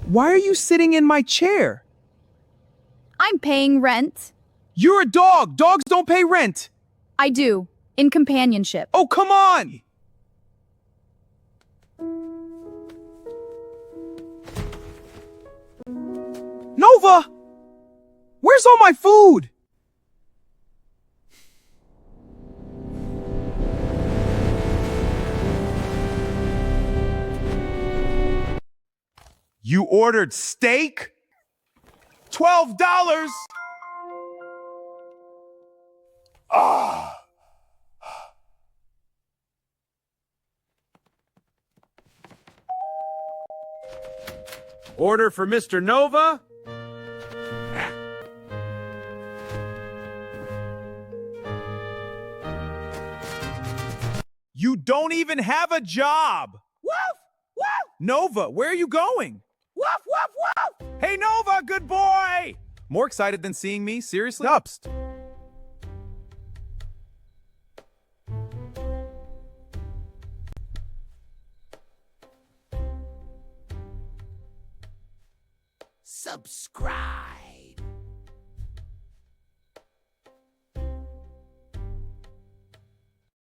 Why are you sitting in my chair? I'm paying rent. You're a dog. Dogs don't pay rent. I do, in companionship. Oh, come on! Nova! Where's all my food? You ordered steak? $12? Ah! Order for Mr. Nova? You don't even have a job! Woof! Woof! Nova, where are you going? Woof! Woof! Woof! Hey, Nova, good boy! More excited than seeing me? Seriously? Upst. Subscribe.